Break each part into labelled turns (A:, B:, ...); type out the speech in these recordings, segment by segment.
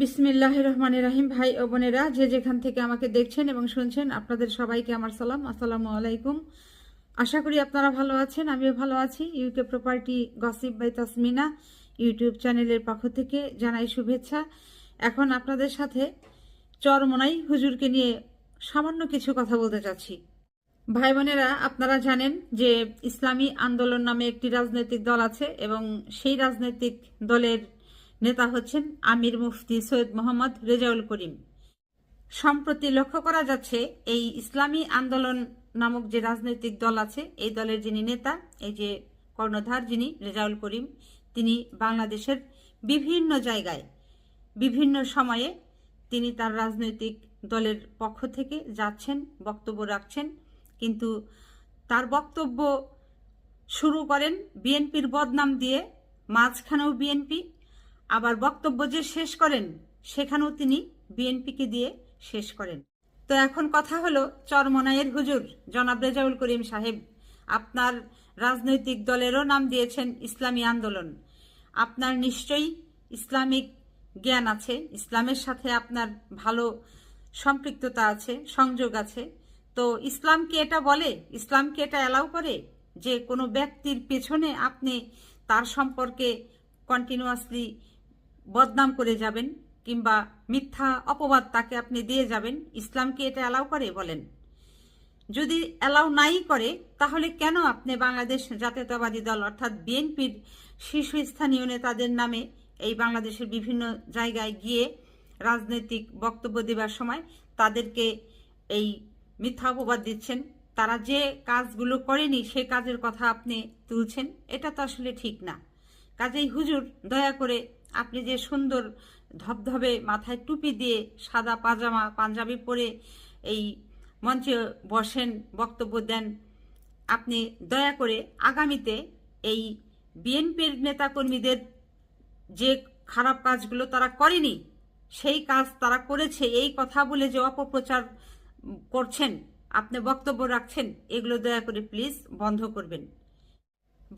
A: বিসমিল্লাহির রহমানির রহিম। ভাই ও বোনেরা, যে যেখান থেকে আমাকে দেখছেন এবং শুনছেন, আপনাদের সবাইকে আমার সালাম, আসসালামু আলাইকুম। আশা করি আপনারা ভালো আছেন, আমিও ভালো আছি। UK property gossip by Tasmina YouTube চ্যানেলের পক্ষ থেকে জানাই শুভেচ্ছা। এখন আপনাদের সাথে চরমোনাই হুজুরকে নিয়ে সামান্য কিছু কথা বলতে চাচ্ছি। ভাই বোনেরা, আপনারা জানেন যে ইসলামী আন্দোলন নামে একটি রাজনৈতিক দল আছে এবং সেই রাজনৈতিক দলের নেতা হচ্ছেন আমির মুফতি সৈয়দ মোহাম্মদ রেজাউল করিম। সম্প্রতি লক্ষ্য করা যাচ্ছে এই ইসলামী আন্দোলন নামক যে রাজনৈতিক দল আছে, এই দলের যিনি নেতা, এই যে কর্ণধার যিনি রেজাউল করিম, তিনি বাংলাদেশের বিভিন্ন জায়গায় বিভিন্ন সময়ে তিনি তার রাজনৈতিক দলের পক্ষ থেকে যাচ্ছেন, বক্তব্য রাখছেন, কিন্তু তার বক্তব্য শুরু করেন বিএনপির বদনাম দিয়ে, মাঝখানেও বিএনপি, আবার বক্তব্য যে শেষ করেন সেখানেও তিনি বিএনপিকে দিয়ে শেষ করেন। তো এখন কথা হলো, চরমোনাইয়ের হুজুর জনাব রেজাউল করিম সাহেব, আপনার রাজনৈতিক দলেরও নাম দিয়েছেন ইসলামী আন্দোলন। আপনার নিশ্চয়ই ইসলামিক জ্ঞান আছে, ইসলামের সাথে আপনার ভালো সম্পৃক্ততা আছে, সংযোগ আছে। তো ইসলাম কি এটা বলে, ইসলাম কি এটা অ্যালাউ করে যে কোনো ব্যক্তির পেছনে আপনি তার সম্পর্কে কন্টিনিউয়াসলি বদনাম করে যাবেন কিংবা মিথ্যা অপবাদ তাকে আপনি দিয়ে যাবেন? ইসলাম কি এটা অ্যালাউ করে বলেন? যদি অ্যালাউ নাই করে, তাহলে কেন আপনি বাংলাদেশ জাতীয়তাবাদী দল অর্থাৎ বিএনপির শীর্ষস্থানীয় নেতাদের নামে এই বাংলাদেশের বিভিন্ন জায়গায় গিয়ে রাজনৈতিক বক্তব্য দেবার সময় তাদেরকে এই মিথ্যা অপবাদ দিচ্ছেন? তারা যে কাজগুলো করেনি সে কাজের কথা আপনি তুলছেন, এটা তো আসলে ঠিক না। কাজেই হুজুর, দয়া করে আপনি যে সুন্দর ধবধবে মাথায় টুপি দিয়ে সাদা পাজামা পাঞ্জাবি পরে এই মঞ্চে বসেন, বক্তব্য দেন, আপনি দয়া করে আগামীতে এই বিএনপির নেতাকর্মীদের যে খারাপ কাজগুলো তারা করেনি সেই কাজ তারা করেছে এই কথা বলে যে অপপ্রচার করছেন, আপনি বক্তব্য রাখছেন, এগুলো দয়া করে প্লিজ বন্ধ করবেন।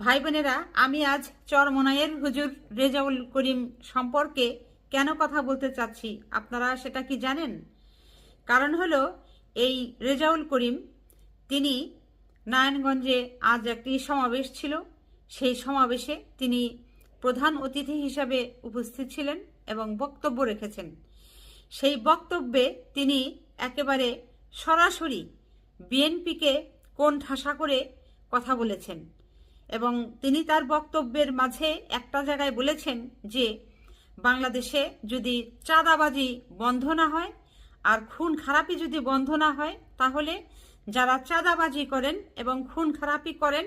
A: ভাই বোনেরা, আমি আজ চরমোনাইয়ের হুজুর রেজাউল করিম সম্পর্কে কেন কথা বলতে চাচ্ছি আপনারা সেটা কি জানেন? কারণ হলো, এই রেজাউল করিম তিনি নারায়ণগঞ্জে আজ একটি সমাবেশ ছিল, সেই সমাবেশে তিনি প্রধান অতিথি হিসাবে উপস্থিত ছিলেন এবং বক্তব্য রেখেছেন। সেই বক্তব্যে তিনি একেবারে সরাসরি বিএনপিকে কোণঠাসা করে কথা বলেছেন এবং তিনি তার বক্তব্যের মাঝে একটা জায়গায় বলেছেন যে বাংলাদেশে যদি চাঁদাবাজি বন্ধ না হয় আর খুন খারাপি যদি বন্ধ না হয়, তাহলে যারা চাঁদাবাজি করেন এবং খুন খারাপি করেন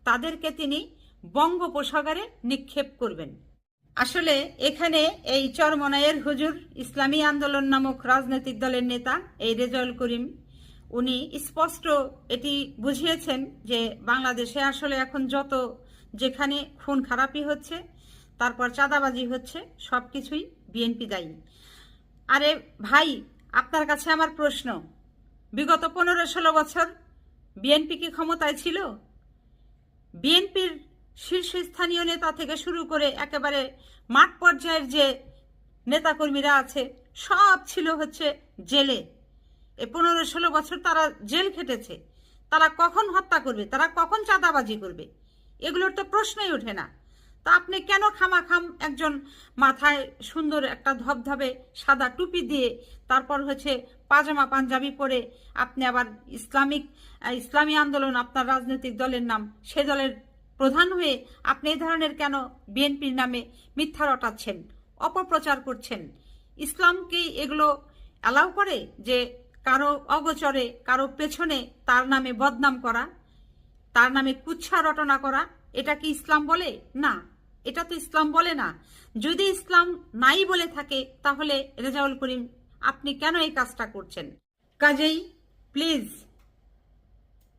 A: তাদেরকে তিনি বঙ্গোপসাগরে নিক্ষেপ করবেন। আসলে এখানে এই চরমোনাইয়ের হুজুর ইসলামী আন্দোলন নামক রাজনৈতিক দলের নেতা এই রেজাউল করিম, উনি স্পষ্ট এটি বুঝিয়েছেন যে বাংলাদেশে আসলে এখন যত যেখানে খুন খারাপি হচ্ছে, তারপর চাঁদাবাজি হচ্ছে, সব কিছুই বিএনপি দায়ী। আরে ভাই, আপনার কাছে আমার প্রশ্ন, বিগত 15-16 বছর বিএনপি কি ক্ষমতায় ছিল? বিএনপির শীর্ষস্থানীয় নেতা থেকে শুরু করে একেবারে মাঠ পর্যায়ের যে নেতাকর্মীরা আছে সব ছিল হচ্ছে জেলে। 15-16 বছর তারা জেল খেটেছে। তারা কখন হত্যা করবে, তারা কখন চাঁদাবাজি করবে, এগুলোর তো প্রশ্নই ওঠে না। তা আপনি কেন খামাখাম একজন মাথায় সুন্দর একটা ধবধবে সাদা টুপি দিয়ে, তারপর হচ্ছে পাজামা পাঞ্জাবি পরে আপনি আবার ইসলামী আন্দোলন আপনার রাজনৈতিক দলের নাম, সে দলের প্রধান হয়ে আপনি এই ধরনের কেন বিএনপির নামে মিথ্যা রটাচ্ছেন, অপপ্রচার করছেন? ইসলাম কি এগুলো অ্যালাউ করে যে কারো অগোচরে কারো পেছনে তার নামে বদনাম করা, তার নামে কুৎসা রটনা করা? এটা কি ইসলাম বলে? না, এটা তো ইসলাম বলে না। যদি ইসলাম নাই বলে থাকে, তাহলে রেজাউল করিম আপনি কেন এই কাজটা করছেন? কাজেই প্লিজ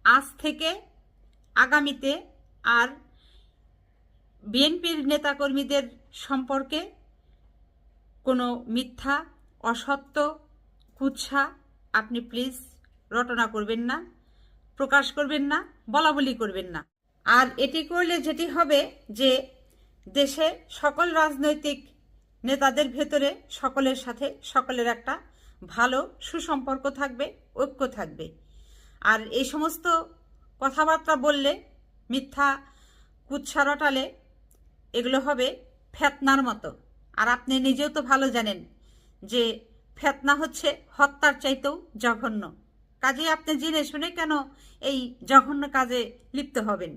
A: আজ থেকে আগামীতে আর বিএনপির নেতাকর্মীদের সম্পর্কে কোনো মিথ্যা, অসত্য, কুৎসা আপনি প্লিজ রটনা করবেন না, প্রকাশ করবেন না, বলাবলি করবেন না। আর এটি করলে যেটি হবে যে দেশে সকল রাজনৈতিক নেতাদের ভেতরে সকলের সাথে সকলের একটা ভালো সুসম্পর্ক থাকবে, ঐক্য থাকবে। আর এই সমস্ত কথাবার্তা বললে, মিথ্যা কুৎসা রটালে এগুলো হবে ফেতনার মতো। আর আপনি নিজেও তো ভালো জানেন যে ফেতনা হচ্ছে হত্যার চাইতেও জঘন্য। কাজে আপনি জেনে শুনে কেন এই জঘন্য কাজে লিপ্ত হবেন?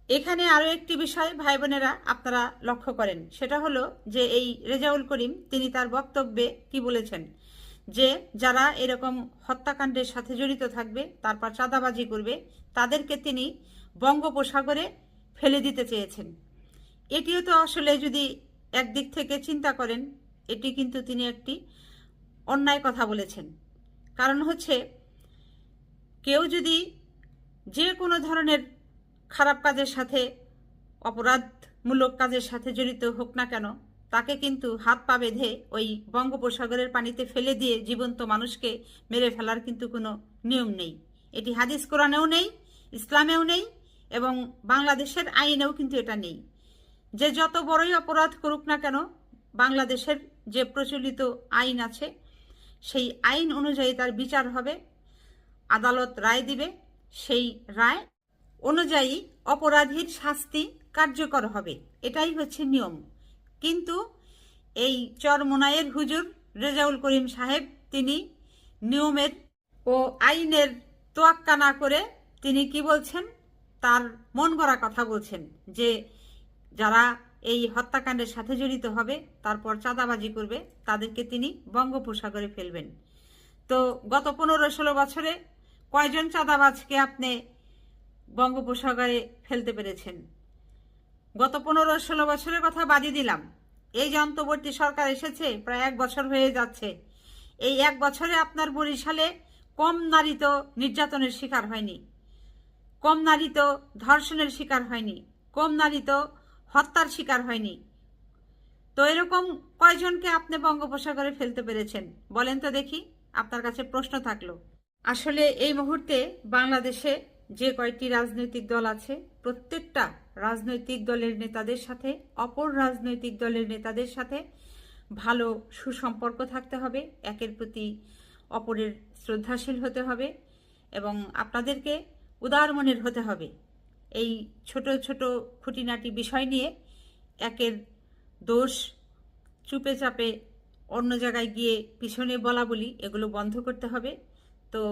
A: এখানে আরও একটি বিষয় ভাই বোনেরা আপনারা লক্ষ্য করেন, সেটা হলো যে এই রেজাউল করিম তিনি তার বক্তব্যে কি বলেছেন, যে যারা এরকম হত্যাকাণ্ডের সাথে জড়িত থাকবে, তারপর চাঁদাবাজি করবে, তাদেরকে তিনি বঙ্গোপসাগরে ফেলে দিতে চেয়েছেন। এটিও তো আসলে যদি একদিক থেকে চিন্তা করেন, এটি কিন্তু তিনি একটি অন্যায় কথা বলেছেন। কারণ হচ্ছে কেউ যদি যে কোনো ধরনের খারাপ কাজের সাথে, অপরাধমূলক কাজের সাথে জড়িত হোক না কেন, তাকে কিন্তু হাত পা বেঁধে ওই বঙ্গোপসাগরের পানিতে ফেলে দিয়ে জীবন্ত মানুষকে মেরে ফেলার কিন্তু কোনো নিয়ম নেই। এটি হাদিস কোরআনেও নেই, ইসলামেও নেই, এবং বাংলাদেশের আইনেও কিন্তু এটা নেই। যে যত বড়ই অপরাধ করুক না কেন, বাংলাদেশের যে প্রচলিত আইন আছে সেই আইন অনুযায়ী তার বিচার হবে, আদালত রায় দিবে, সেই রায় অনুযায়ী অপরাধীর শাস্তি কার্যকর হবে। এটাই হচ্ছে নিয়ম। কিন্তু এই চরমোনাইয়ের হুজুর রেজাউল করিম সাহেব তিনি নিয়মের ও আইনের তোয়াক্কা না করে তিনি কি বলছেন, তার মন গড়া কথা বলছেন যে যারা এই হত্যাকাণ্ডের সাথে জড়িত হবে, তারপর চাঁদাবাজি করবে, তাদেরকে তিনি বঙ্গোপসাগরে ফেলবেন। তো গত 15-16 বছরে কয়জন চাঁদাবাজকে আপনি বঙ্গোপসাগরে ফেলতে পেরেছেন? গত 15-16 বছরের কথা বাদই দিলাম, এই যে অন্তর্বর্তী সরকার এসেছে প্রায় 1 বছর হয়ে যাচ্ছে, এই 1 বছরে আপনার বরিশালে কম নারী তো নির্যাতনের শিকার হয়নি, কম নারী তো ধর্ষণের শিকার হয়নি, কম নারী তো হত্যার শিকার হয়নি। তো এরকম কয়জনকে আপনি বঙ্গোপসাগরে ফেলতে পেরেছেন বলেন তো দেখি? আপনার কাছে প্রশ্ন থাকলো। আসলে এই মুহূর্তে বাংলাদেশে যে কয়টি রাজনৈতিক দল আছে, প্রত্যেকটা রাজনৈতিক দলের নেতাদের সাথে অপর রাজনৈতিক দলের নেতাদের সাথে ভালো সুসম্পর্ক থাকতে হবে, একের প্রতি অপরের শ্রদ্ধাশীল হতে হবে, এবং আপনাদেরকে উদার মনের হতে হবে। এই ছোট ছোট খুঁটিনাটি বিষয় নিয়ে একের দোষ চুপে চাপে অন্য জায়গায় গিয়ে পিছনে বলা বলি, এগুলো বন্ধ করতে হবে। তো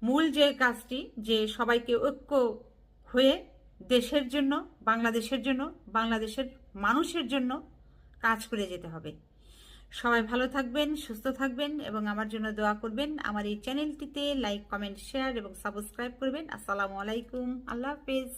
A: মূল যে কাজটি, যে সবাইকে ঐক্য হয়ে দেশের জন্য, বাংলাদেশের জন্য, বাংলাদেশের মানুষের জন্য কাজ করে যেতে হবে। সবাই ভালো থাকবেন, সুস্থ থাকবেন এবং আমার জন্য দোয়া করবেন। আমার এই চ্যানেলটিতে লাইক, কমেন্ট, শেয়ার এবং সাবস্ক্রাইব করবেন। আসসালামু আলাইকুম, আল্লাহ হাফেজ।